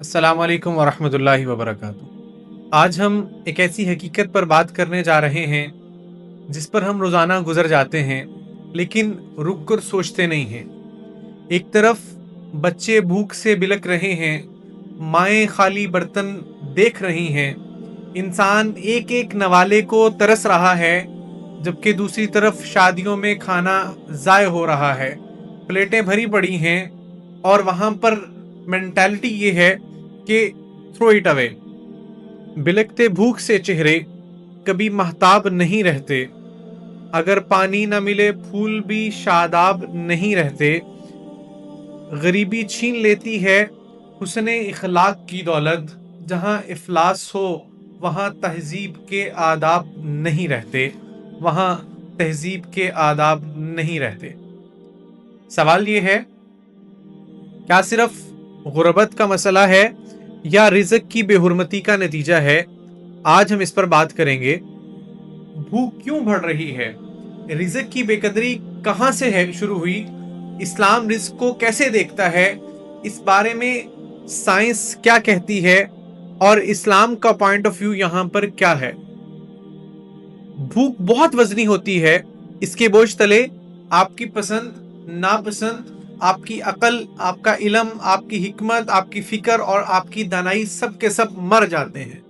अस्सलाम वालेकुम वरहमतुल्लाहि वबरकातुहू। आज हम एक ऐसी हकीकत पर बात करने जा रहे हैं जिस पर हम रोज़ाना गुजर जाते हैं लेकिन रुक कर सोचते नहीं हैं। एक तरफ बच्चे भूख से बिलक रहे हैं, माएँ खाली बर्तन देख रही हैं, इंसान एक एक नवाले को तरस रहा है, जबकि दूसरी तरफ शादियों में खाना ज़ाय हो रहा है, प्लेटें भरी पड़ी हैं और वहाँ पर मेंटालिटी ये है कि थ्रो इट अवे। बिलकते भूख से चेहरे कभी महताब नहीं रहते, अगर पानी न मिले फूल भी शादाब नहीं रहते। गरीबी छीन लेती है हुस्ने इखलाक की दौलत, जहाँ इफलास हो वहाँ तहजीब के आदाब नहीं रहते, वहाँ तहजीब के आदाब नहीं रहते। सवाल ये है, क्या सिर्फ गुर्बत का मसला है या रिज़्क की बेहुरमती का नतीजा है? आज हम इस पर बात करेंगे। भूख क्यों बढ़ रही है? रिज़्क की बेकदरी कहाँ से है शुरू हुई? इस्लाम रिज़्क को कैसे देखता है? इस बारे में साइंस क्या कहती है और इस्लाम का पॉइंट ऑफ व्यू यहाँ पर क्या है? भूख बहुत वजनी होती है, इसके बोझ तले आपकी पसंद, नापसंद, आपकी अकल, आपका इल्म, आपकी हिकमत, आपकी फिक्र और आपकी दानाई सब के सब मर जाते हैं।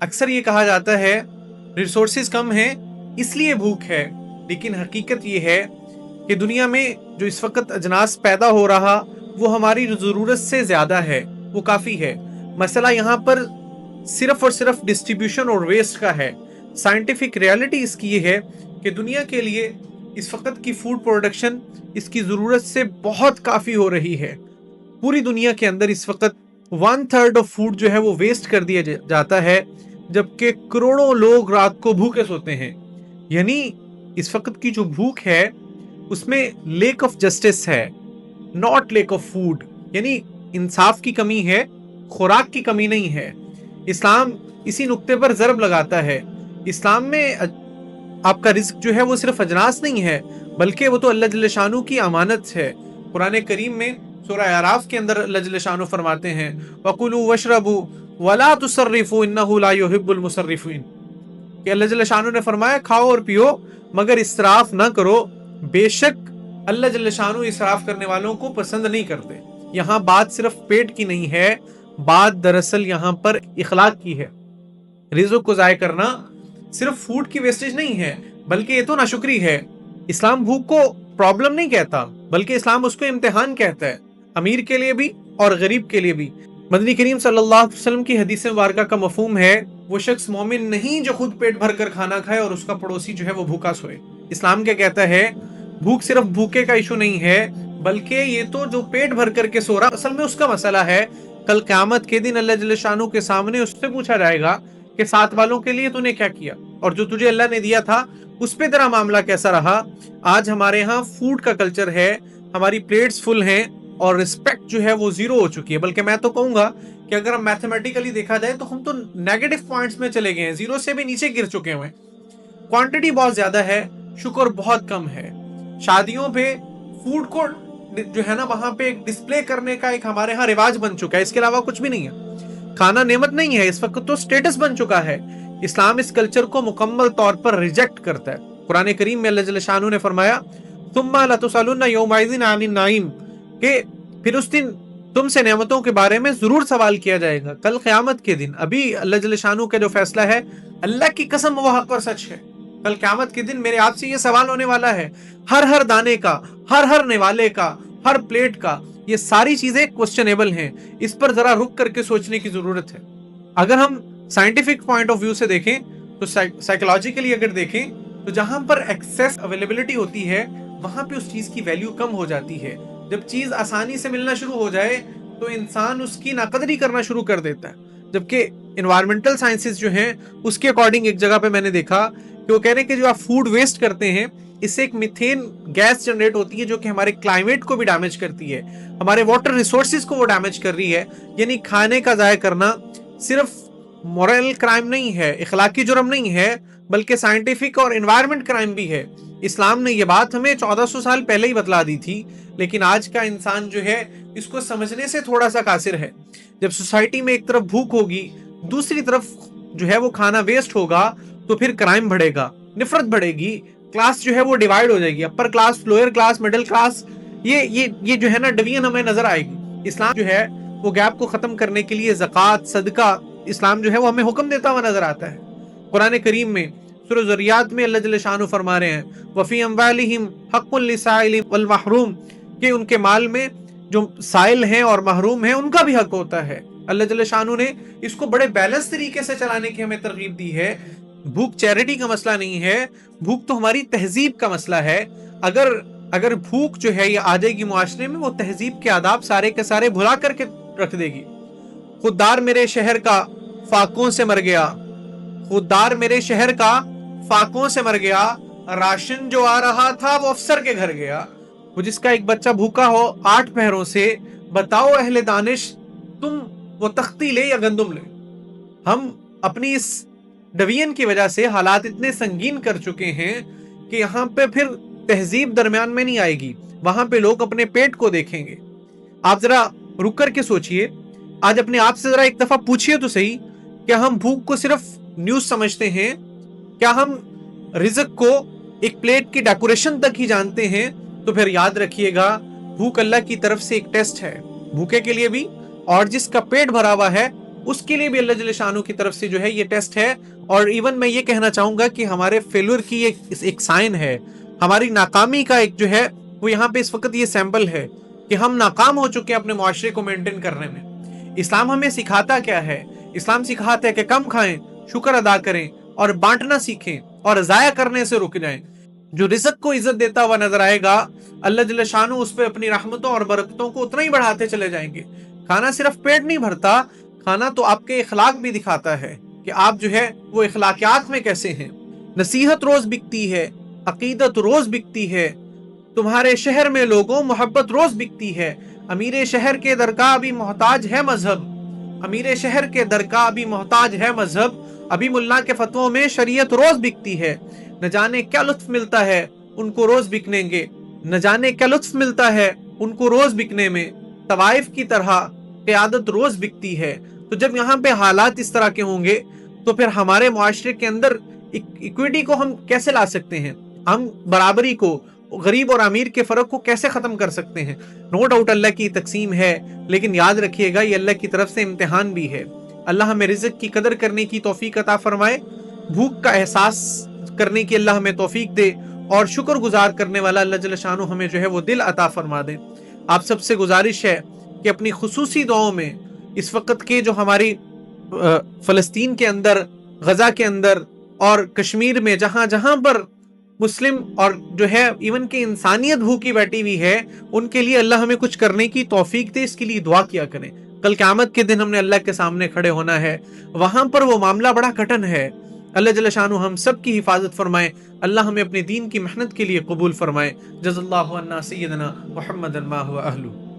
अक्सर ये कहा जाता है रिसोर्सेज कम हैं इसलिए भूख है, लेकिन हकीकत ये है कि दुनिया में जो इस वक्त अजनास पैदा हो रहा वो हमारी ज़रूरत से ज़्यादा है, वो काफ़ी है। मसला यहाँ पर सिर्फ और सिर्फ डिस्ट्रीब्यूशन और वेस्ट का है। साइंटिफिक रियलिटी इसकी ये है कि दुनिया के लिए इस वक्त की फूड प्रोडक्शन इसकी ज़रूरत से बहुत काफ़ी हो रही है। पूरी दुनिया के अंदर इस वक्त 1/3 ऑफ फूड जो है वो वेस्ट कर दिया जाता है, जबकि करोड़ों लोग रात को भूखे सोते हैं। यानी इस वक्त की जो भूख है उसमें लेक ऑफ जस्टिस है, नॉट लेक ऑफ फूड। यानी इंसाफ की कमी है, खुराक की कमी नहीं है। इस्लाम इसी नुक्ते पर ज़रब लगाता है। इस्लाम में आपका रिज़्क जो है वो सिर्फ अजनास नहीं है, बल्कि वो तो अल्लाह जल्ल शानू की अमानत है। कुरान करीम में सूरह आराफ के अंदर अल्लाह जल्ल शानू फरमाते हैं, वकुलू वशरबू वला तुसर्रिफू इन्नहु ला युहिब्बुल मुसर्रिफीन, कि अल्लाह जल्ल शानू ने फरमाया खाओ और पियो मगर इसराफ ना करो, बेशक अल्लाह जल्ल शानू इसराफ करने वालों को पसंद नहीं करते। यहाँ बात सिर्फ पेट की नहीं है, बात दरअसल यहाँ पर इखलाक की है। रिज़्क को ज़ाय करना सिर्फ फूड की वेस्टेज नहीं है, बल्कि ये तो नाशुक्री है। इस्लाम भूख को प्रॉब्लम नहीं कहता, बल्कि इस्लाम उसको इम्तिहान कहता है, अमीर के लिए भी और गरीब के लिए भी। मदनी करीम सल्लल्लाहु अलैहि वसल्लम की हदीस मुबारका का मफहूम है, वो शख्स मोमिन नहीं जो खुद पेट भर कर खाना खाए और उसका पड़ोसी जो है वो भूखा सोए। इस्लाम क्या कहता है? भूख सिर्फ भूखे का इशू नहीं है, बल्कि ये तो जो पेट भर करके सो रहा असल में उसका मसला है। कल क़यामत के दिन अल्लाह जल्ल शानू के सामने उससे पूछा जाएगा कि साथ वालों के लिए तूने क्या किया, और जो तुझे अल्लाह ने दिया था उस पे तेरा मामला कैसा रहा। आज हमारे यहाँ फूड का कल्चर है, हमारी प्लेट्स फुल हैं और रिस्पेक्ट जो है वो जीरो हो चुकी है। बल्कि मैं तो कहूंगा कि अगर हम मैथमेटिकली देखा जाए तो हम तो नेगेटिव पॉइंट्स में चले गए हैं, जीरो से भी नीचे गिर चुके हुए हैं। क्वांटिटी बहुत ज्यादा है, शुक्र बहुत कम है। शादियों पे फूड को जो है ना वहां पे डिस्प्ले करने का एक हमारे यहाँ रिवाज बन चुका है, इसके अलावा कुछ भी नहीं है। खाना नेमत नहीं है, इस वक्त तो स्टेटस बन चुका है। इस्लाम इस कल्चर को मुकम्मल तौर पर रिजेक्ट करता है। कुरान करीम में अल्लाह जल्ल शानू ने फरमाया, सुम्मा लतुसअलुन्ना यौमइज़िन अनिन नाइम, कि फिर उस दिन तुमसे नेमतों के बारे में जरूर सवाल किया जाएगा, कल क़यामत के दिन। अभी अल्लाह जल्ल शानू का जो फैसला है, अल्लाह की कसम वो हक और सच है। कल क़यामत के दिन मेरे आपसे ये सवाल होने वाला है, हर हर दाने का, हर हर निवाले का, हर प्लेट का। ये सारी चीजें क्वेश्चनेबल हैं, इस पर जरा रुक करके सोचने की जरूरत है। अगर हम साइंटिफिक पॉइंट ऑफ व्यू से देखें तो साइकोलॉजिकली अगर देखें तो जहां पर एक्सेस अवेलेबिलिटी होती है वहां पे उस चीज की वैल्यू कम हो जाती है। जब चीज आसानी से मिलना शुरू हो जाए तो इंसान उसकी नाकदरी करना शुरू कर देता है। जबकि इन्वायरमेंटल साइंसेस जो हैं उसके अकॉर्डिंग एक जगह पे मैंने देखा कि वो कह रहे हैं कि जो आप फूड वेस्ट करते हैं इससे एक मीथेन गैस जनरेट होती है जो कि हमारे क्लाइमेट को भी डैमेज करती है, हमारे वाटर रिसोर्सेज को वो डैमेज कर रही है। यानी खाने का ज़ाया करना सिर्फ मॉरल क्राइम नहीं है, इखलाकी जुर्म नहीं है, बल्कि साइंटिफिक और एनवायरनमेंट क्राइम भी है। اسلام نے یہ بات ہمیں 1400 سال پہلے ہی بتلا دی تھی، لیکن آج کا انسان جو ہے اس کو سمجھنے سے تھوڑا سا قاصر ہے۔ جب سوسائٹی میں ایک طرف بھوک ہوگی، دوسری طرف جو ہے وہ کھانا ویسٹ ہوگا، تو پھر کرائم بڑھے گا، نفرت بڑھے گی، کلاس جو ہے وہ ڈیوائیڈ ہو جائے گی، upper class, lower class, middle class, یہ جو ہے نا ڈویژن ہمیں نظر آئے گی۔ اسلام جو ہے وہ گیپ کو ختم کرنے کے لیے زکوٰۃ، صدقہ، اسلام جو ہے وہ ہمیں حکم دیتا ہوا نظر آتا ہے۔ قرآن کریم میں سورہ ذریات میں اللہ جل شانہ فرما رہے ہیں وَفِي أَمْوَالِهِمْ حَقٌّ لِلسَّائِلِ وَالْمَحْرُومِ، کہ ان کے مال میں جو سائل ہیں اور محروم ہیں ان کا بھی حق ہوتا ہے۔ اللہ جل شانہ نے اس کو بڑے بیلنس طریقے سے چلانے کی ہمیں ترغیب دی ہے۔ بھوک چیریٹی کا مسئلہ نہیں ہے، بھوک تو ہماری تہذیب کا مسئلہ ہے۔ اگر بھوک جو ہے یہ آ جائے گی معاشرے میں، وہ تہذیب کے آداب سارے کے سارے بھلا کر کے رکھ دے گی۔ خوددار میرے شہر کا فاقوں سے مر گیا، خوددار میرے شہر کا فاقوں سے مر گیا، راشن جو آ رہا تھا وہ افسر کے گھر گیا۔ وہ جس کا ایک بچہ بھوکا ہو 8 پہروں سے، بتاؤ اہل دانش تم وہ تختی لے یا گندم لے۔ ہم اپنی اس ڈویژن کی وجہ سے حالات اتنے سنگین کر چکے ہیں کہ یہاں پہ پھر تہذیب درمیان میں نہیں آئے گی، وہاں پہ لوگ اپنے پیٹ کو دیکھیں گے۔ آپ ذرا رک کر کے سوچئے، آج اپنے آپ سے ذرا ایک دفعہ پوچھئے تو صحیح، کیا ہم بھوک کو صرف نیوز سمجھتے ہیں؟ کیا ہم رزق کو ایک پلیٹ کی ڈیکوریشن تک ہی جانتے ہیں؟ تو پھر یاد رکھیے گا، بھوک اللہ کی طرف سے ایک ٹیسٹ ہے، بھوکے کے لیے بھی اور جس کا پیٹ بھرا ہوا ہے اس کے لیے بھی اللہ جل شانہ کی طرف سے جو ہے یہ ٹیسٹ ہے۔ اور ایون میں یہ کہنا چاہوں گا کہ ہمارے فیلور کی ایک سائن ہے، ہماری ناکامی کا ایک جو ہے وہ یہاں پہ اس وقت یہ سیمپل ہے کہ ہم ناکام ہو چکے ہیں اپنے معاشرے کو مینٹین کرنے میں۔ اسلام ہمیں سکھاتا کیا ہے؟ اسلام سکھاتا ہے کہ کم کھائیں، شکر ادا کریں اور بانٹنا سیکھیں اور ضائع کرنے سے رک جائیں۔ جو رزق کو عزت دیتا ہوا نظر آئے گا، اللہ جل شانہ اس پہ اپنی رحمتوں اور برکتوں کو اتنا ہی بڑھاتے چلے جائیں گے۔ کھانا صرف پیٹ نہیں بھرتا، کھانا تو آپ کے اخلاق بھی دکھاتا ہے کہ آپ جو ہے وہ اخلاقیات میں کیسے ہیں۔ نصیحت روز بکتی ہے، عقیدت روز بکتی ہے، تمہارے شہر میں لوگوں محبت روز بکتی ہے۔ امیر شہر کے درگاہ ابھی محتاج ہے مذہب، امیر شہر کے درگاہ ابھی محتاج ہے مذہب، ابھی ملا کے فتووں میں شریعت روز بکتی ہے۔ نہ جانے کیا لطف ملتا ہے ان کو روز بکنے گے، نہ جانے کیا لطف ملتا ہے ان کو روز بکنے میں، طوائف کی طرح قیادت روز بکتی ہے۔ تو جب یہاں پہ حالات اس طرح کے ہوں گے تو پھر ہمارے معاشرے کے اندر ایکویٹی کو ہم کیسے لا سکتے ہیں؟ ہم برابری کو، غریب اور امیر کے فرق کو کیسے ختم کر سکتے ہیں؟ نو ڈاؤٹ اللہ کی تقسیم ہے، لیکن یاد رکھیے گا یہ اللہ کی طرف سے امتحان بھی ہے۔ اللہ ہمیں رزق کی قدر کرنے کی توفیق عطا فرمائے، بھوک کا احساس کرنے کی اللہ ہمیں توفیق دے، اور شکر گزار کرنے والا اللہ جل شانہ ہمیں جو ہے وہ دل عطا فرما دے۔ آپ سب سے گزارش ہے کہ اپنی خصوصی دعاؤں میں اس وقت کے جو ہماری فلسطین کے اندر، غزہ کے اندر اور کشمیر میں جہاں جہاں پر مسلم اور جو ہے ایون کہ انسانیت بھوکی بیٹھی ہوئی ہے، ان کے لیے اللہ ہمیں کچھ کرنے کی توفیق دے، اس کے لیے دعا کیا کریں۔ کل قیامت کے دن ہم نے اللہ کے سامنے کھڑے ہونا ہے، وہاں پر وہ معاملہ بڑا کٹن ہے۔ اللہ جل شانہ ہم سب کی حفاظت فرمائے، اللہ ہمیں اپنے دین کی محنت کے لیے قبول فرمائے۔ جزا اللہ عنا سیدنا محمد ما هو اہلہ۔